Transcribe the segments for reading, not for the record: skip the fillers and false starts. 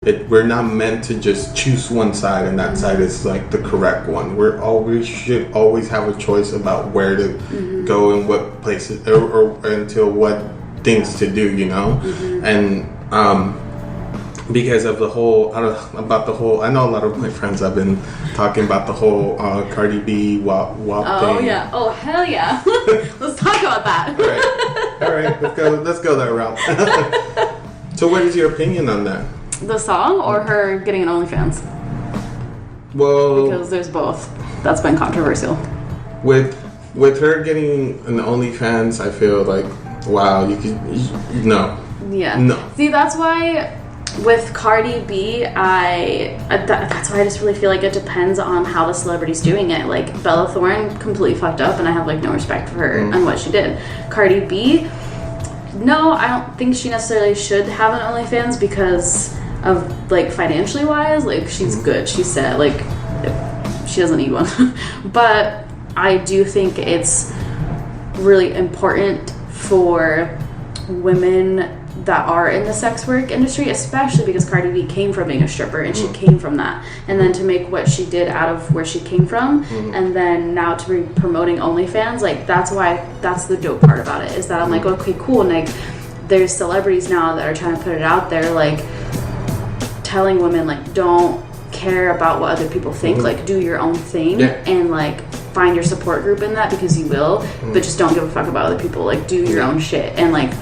We're not meant to just choose one side and that side is like the correct one. We should always have a choice about where to go and what places or until what things to do, you know? And because of the whole, I know a lot of my friends have been talking about the whole Cardi B WAP thing. Oh yeah, oh hell yeah. Let's talk about that. All right, let's go that route. So what is your opinion on that? The song or her getting an OnlyFans? Well, because there's both. That's been controversial. With her getting an OnlyFans, I feel like, wow, no. Yeah. No. See, that's why with Cardi B, that's why I just really feel like it depends on how the celebrity's doing it. Like, Bella Thorne completely fucked up, and I have, like, no respect for her and what she did. Cardi B, no, I don't think she necessarily should have an OnlyFans because of, like, financially wise, like, she's good, she said, like, she doesn't need one. But I do think it's really important for women that are in the sex work industry, especially because Cardi B came from being a stripper and she came from that, and then to make what she did out of where she came from, and then now to be promoting OnlyFans, like, that's the dope part about it, is that I'm like, okay, cool, and like, there's celebrities now that are trying to put it out there, like, telling women, like, don't care about what other people think, like, do your own thing, and like, find your support group in that, because you will, but just don't give a fuck about other people, like, do your own shit. And like,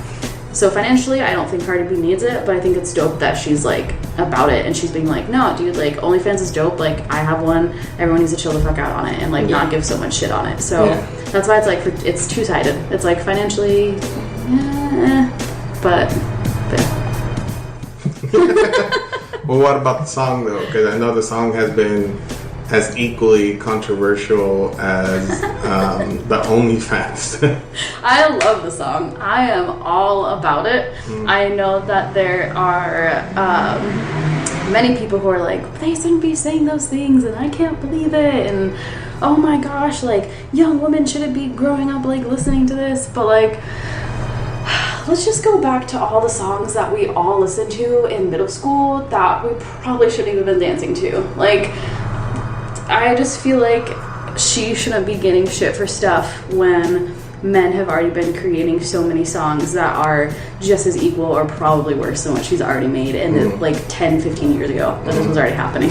so financially, I don't think Cardi B needs it, but I think it's dope that she's like about it, and she's being like, no, dude, like, OnlyFans is dope, like, I have one, everyone needs to chill the fuck out on it and like not give so much shit on it. So that's why it's like, it's two-sided. It's like financially, but Well, what about the song though? Because I know the song has been as equally controversial as the OnlyFans. I love the song. I am all about it. I know that there are many people who are like, they shouldn't be saying those things, and I can't believe it, and oh my gosh, like, young women shouldn't be growing up like listening to this. But like, let's just go back to all the songs that we all listened to in middle school that we probably shouldn't even been dancing to. Like, I just feel like she shouldn't be getting shit for stuff when men have already been creating so many songs that are just as equal or probably worse than what she's already made in like 10, 15 years ago that this was already happening.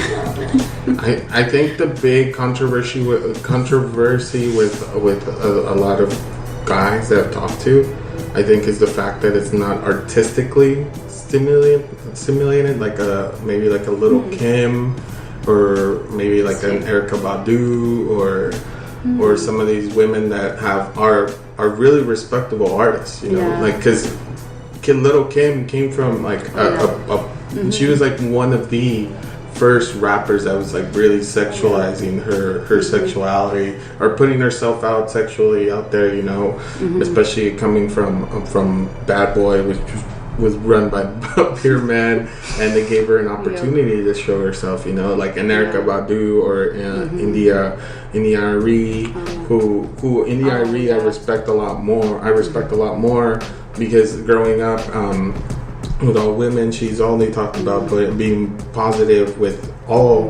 I think the big controversy with a lot of guys that I've talked to, I think, is the fact that it's not artistically stimulated like maybe like a Little Kim, or maybe like an Erykah Badu, or some of these women that are really respectable artists, you know, like, because Little Kim came from like she was like one of the first rappers that was like really sexualizing her sexuality, or putting herself out sexually out there, you know, especially coming from Bad Boy, which was run by Pure Man, and they gave her an opportunity to show herself, you know, like an Erykah Badu or India Arie, who India Arie I respect a lot more because growing up with all women, she's only talked about being positive with all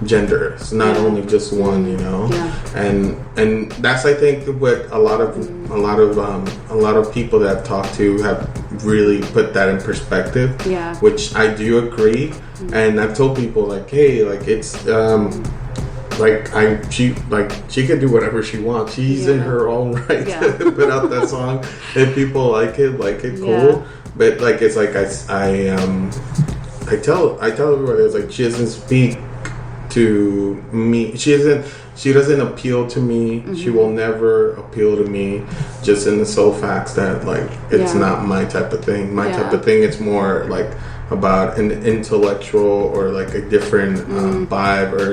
genders, not only just one, you know, and that's, I think, what a lot of people that I've talked to have really put that in perspective, which I do agree. And I've told people, like, hey, like, it's she could do whatever she wants. She's in her own right to put out that song. If people like it, cool. But like, it's like I tell everybody, it's like, she doesn't speak to me. She doesn't appeal to me. She will never appeal to me, just in the sole facts that, like, it's not my type of thing. My type of thing, it's more like about an intellectual or like a different vibe, or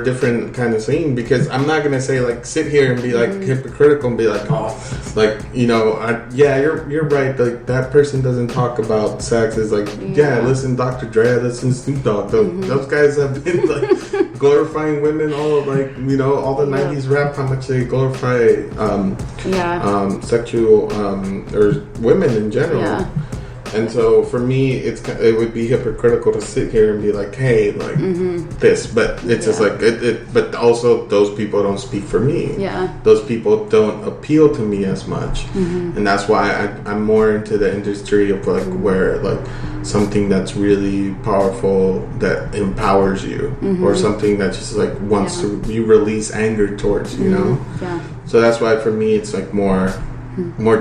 a different kind of scene. Because I'm not gonna say, like, sit here and be like hypocritical and be like, oh, like, you know, you're right, like, that person doesn't talk about sex. It's like, listen Dr. Dre, listen Snoop Dogg, those guys have been like glorifying women all, like, you know, all the 90s rap, how much they glorify sexual or women in general. And so for me, it would be hypocritical to sit here and be like, hey, like this, but it's just like but also those people don't speak for me. Yeah, those people don't appeal to me as much, and that's why I'm more into the industry of like where like something that's really powerful that empowers you, or something that just like wants to you release anger towards, you know. Yeah. So that's why for me it's like more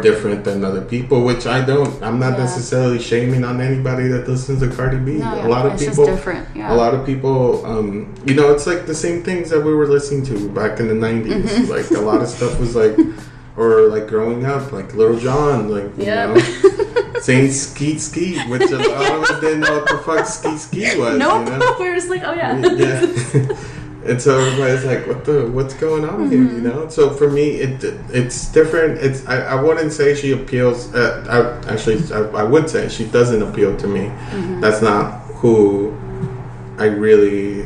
different than other people, which I'm not necessarily shaming on anybody that listens to Cardi B. No, a lot of it's people just different. Yeah. a lot of people you know, it's like the same things that we were listening to back in the 90s. Like a lot of stuff was like, or like growing up, like Lil Jon, like you know, saying skeet skeet, which a lot of us didn't know what the fuck skeet skeet was. Nope. You know? We were just like, oh yeah. And so everybody's like, what's going on here, you know? So for me, it's different. I wouldn't say she appeals. I would say she doesn't appeal to me. That's not who I really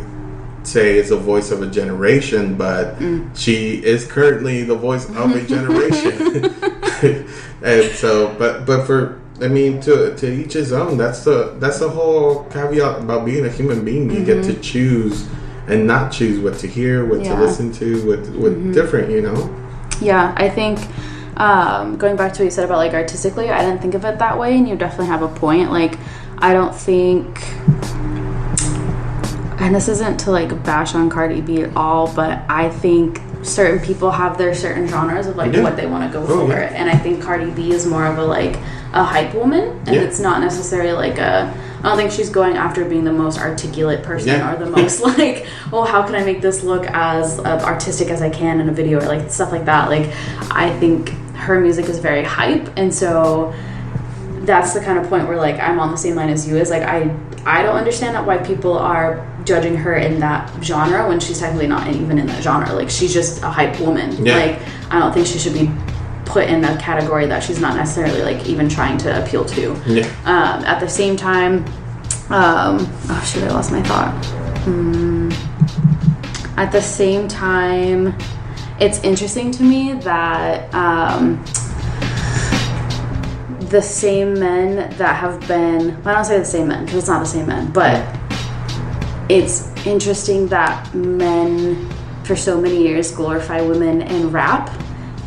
say is the voice of a generation, but she is currently the voice of a generation. And so, but for, I mean, to each his own. That's the whole caveat about being a human being. You get to choose and not choose what to hear, what to listen to, what different, you know? Yeah, I think going back to what you said about like artistically, I didn't think of it that way, and you definitely have a point. Like, I don't think, and this isn't to like bash on Cardi B at all, but I think certain people have their certain genres of like what they want to go for, and I think Cardi B is more of a hype woman, and it's not necessarily like I don't think she's going after being the most articulate person or the most like, oh, how can I make this look as artistic as I can in a video, or like stuff like that. Like, I think her music is very hype, and so that's the kind of point where like I'm on the same line as you. Is like I don't understand why people are judging her in that genre when she's technically not even in that genre. Like, she's just a hype woman. Like, I don't think she should be put in a category that she's not necessarily like even trying to appeal to. At the same time, oh shit, I lost my thought. At the same time, it's interesting to me that the same men that have been, I don't say the same men because it's not the same men, but it's interesting that men for so many years glorify women in rap,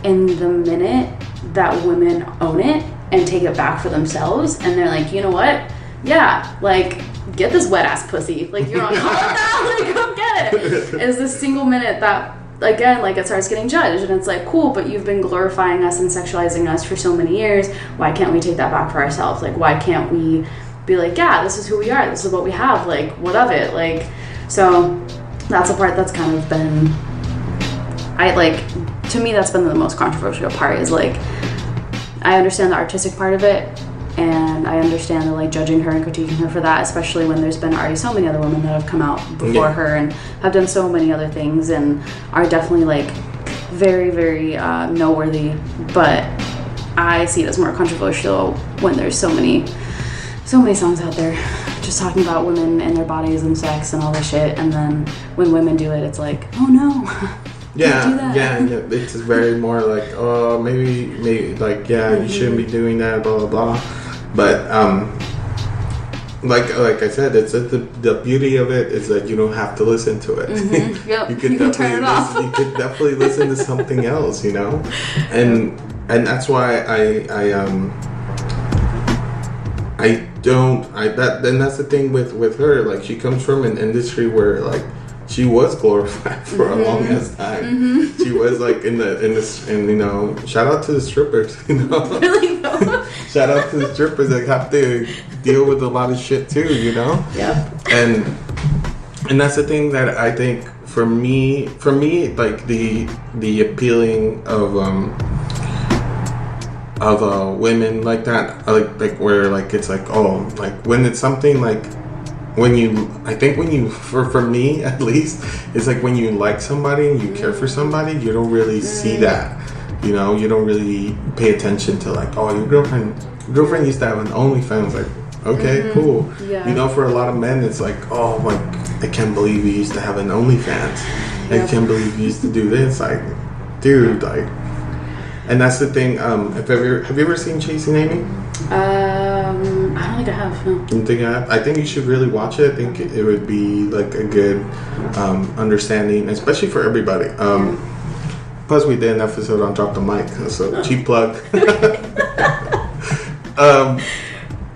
and the minute that women own it and take it back for themselves, and they're like, you know what? Yeah, like, get this wet ass pussy. Like, you're on top of that. Like, go get it. Is this single minute that, again, like, it starts getting judged, and it's like, cool, but you've been glorifying us and sexualizing us for so many years. Why can't we take that back for ourselves? Like, why can't we be like, yeah, this is who we are. This is what we have. Like, what of it? Like, so that's a part that's kind of been, to me, that's been the most controversial part, is like, I understand the artistic part of it, and I understand the like judging her and critiquing her for that, especially when there's been already so many other women that have come out before her and have done so many other things and are definitely like very, very noteworthy. But I see it as more controversial when there's so many songs out there just talking about women and their bodies and sex and all this shit, and then when women do it, it's like, oh no. Yeah, it's very more like, oh, maybe, like, you shouldn't be doing that, blah, blah, blah. But, like I said, it's the beauty of it is that you don't have to listen to it. Yep. you can turn it off. You could definitely listen to something else, you know? And that's why that's the thing with her. Like, she comes from an industry where, like, she was glorified for a long ass time. She was like in this, and you know, shout out to the strippers, you know. Really though. Shout out to the strippers that have to deal with a lot of shit too, you know. Yeah. And that's the thing that I think for me, like the appealing of women like that, like where like it's like, oh, like when it's something like. For me at least, it's like when you like somebody and you care for somebody, you don't really see that, you know, you don't really pay attention to like, oh, your girlfriend used to have an OnlyFans, like, okay, cool. Yeah. You know, for a lot of men, it's like, oh, like, I can't believe you used to have an OnlyFans. I can't believe you used to do this. Like, dude, like, and that's the thing. Have you ever seen Chasing Amy? don't think I have. No. You think I think you should really watch it. I think it would be like a good understanding, especially for everybody. Plus, we did an episode on Drop the Mic, so cheap plug.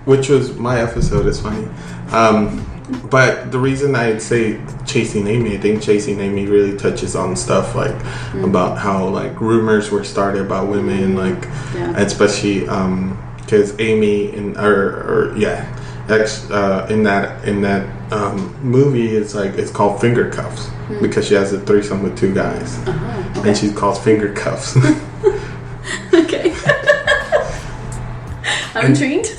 Which was my episode. It's funny. But the reason I'd say Chasing Amy, I think Chasing Amy really touches on stuff like about how like rumors were started about women, like especially because Amy in in that movie, it's called Finger Cuffs because she has a threesome with two guys, okay. and she's called Finger Cuffs. Okay. I'm intrigued.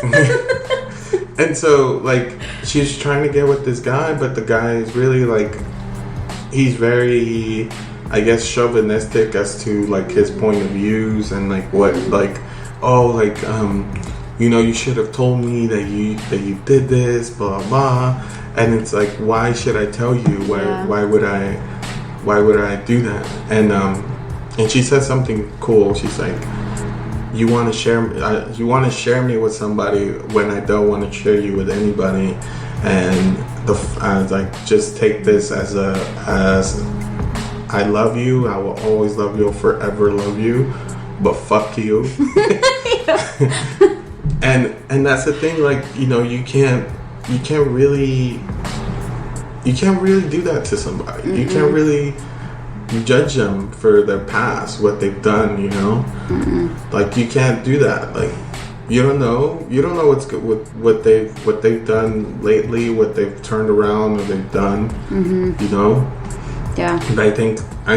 And so, like, she's trying to get with this guy, but the guy is really, like, he's very, I guess, chauvinistic as to, like, his point of views and, like, what, like, oh, like, you know, you should have told me that you did this, blah, blah. And it's like, why should I tell you? Why would I do that? And she said something cool. She's like, you want to share me with somebody when I don't want to share you with anybody, and I was like, just take this as I love you, I will always love you, I'll forever love you, but fuck you. and that's the thing, like, you know, you can't really do that to somebody. Mm-hmm. You can't really judge them for their past, what they've done, you know. Mm-hmm. Like, you can't do that. Like, you don't know what's good with what they've done lately, what they've turned around or they've done. Mm-hmm. You know. Yeah. But I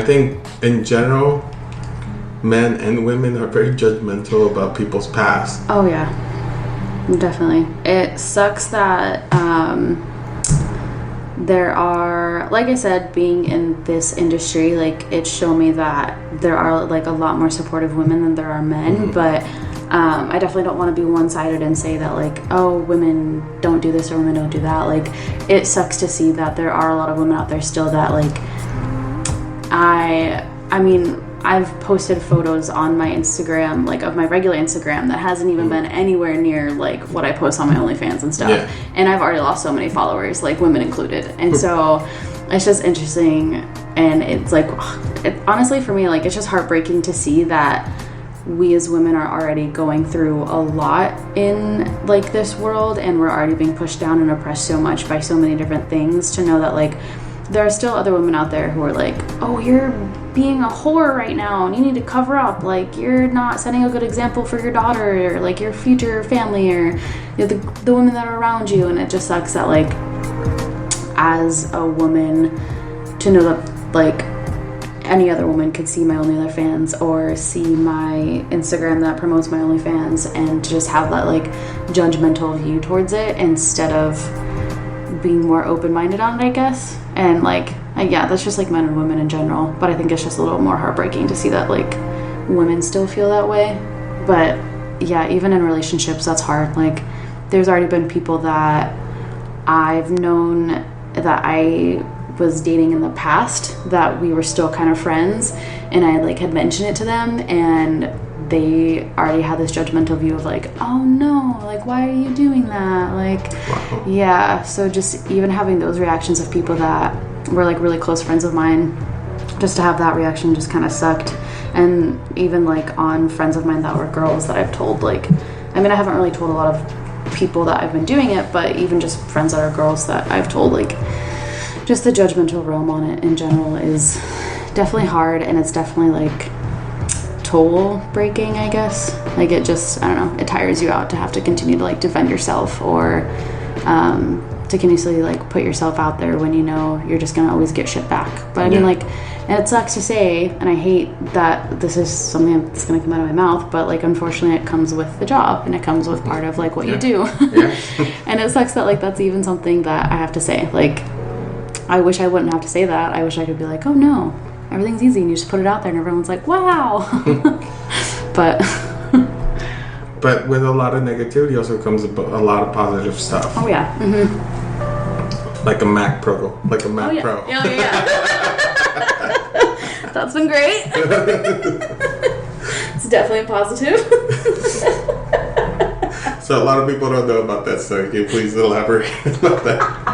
think in general, men and women are very judgmental about people's past. Oh yeah, definitely. It sucks that there are, like I said, being in this industry, like, it showed me that there are, like, a lot more supportive women than there are men. Mm-hmm. But I definitely don't want to be one-sided and say that, like, oh, women don't do this or women don't do that. Like, it sucks to see that there are a lot of women out there still that, like, I mean, I've posted photos on my Instagram, like, of my regular Instagram that hasn't even been anywhere near, like, what I post on my OnlyFans and stuff. Yeah. And I've already lost so many followers, like, women included. And so it's just interesting. And it's like, honestly, for me, like, it's just heartbreaking to see that we as women are already going through a lot in, like, this world. And we're already being pushed down and oppressed so much by so many different things, to know that, like, there are still other women out there who are like, oh, you're being a whore right now and you need to cover up, like, you're not setting a good example for your daughter or, like, your future family, or, you know, the women that are around you. And it just sucks that, like, as a woman, to know that, like, any other woman could see my OnlyFans or see my Instagram that promotes my OnlyFans, and to just have that, like, judgmental view towards it instead of being more open-minded on it, I guess. And, like, yeah, that's just, like, men and women in general. But I think it's just a little more heartbreaking to see that, like, women still feel that way. But yeah, even in relationships, that's hard. Like, there's already been people that I've known that I was dating in the past that we were still kind of friends, and I, like, had mentioned it to them, and they already had this judgmental view of, like, oh no, like, why are you doing that? Like, wow. Yeah, so just even having those reactions of people that were, like, really close friends of mine, just to have that reaction just kind of sucked. And even, like, on friends of mine that were girls that I've told, like, I mean, I haven't really told a lot of people that I've been doing it, but even just friends that are girls that I've told, like, just the judgmental realm on it in general is definitely hard, and it's definitely, like, toll breaking, I guess. Like, it just, I don't know, it tires you out to have to continue to, like, defend yourself, or to continuously, like, put yourself out there when you know you're just gonna always get shit back. But I mean, like, and it sucks to say, and I hate that this is something that's gonna come out of my mouth, but, like, unfortunately it comes with the job, and it comes with part of, like, what you do. And it sucks that, like, that's even something that I have to say. Like, I wish I wouldn't have to say that. I wish I could be like, oh no, everything's easy, and you just put it out there and everyone's like, wow. But with a lot of negativity also comes a lot of positive stuff. Oh yeah. Mm-hmm. Like a Mac Pro. Yeah. That's been great. It's definitely a positive. So a lot of people don't know about that, so can you please elaborate about that?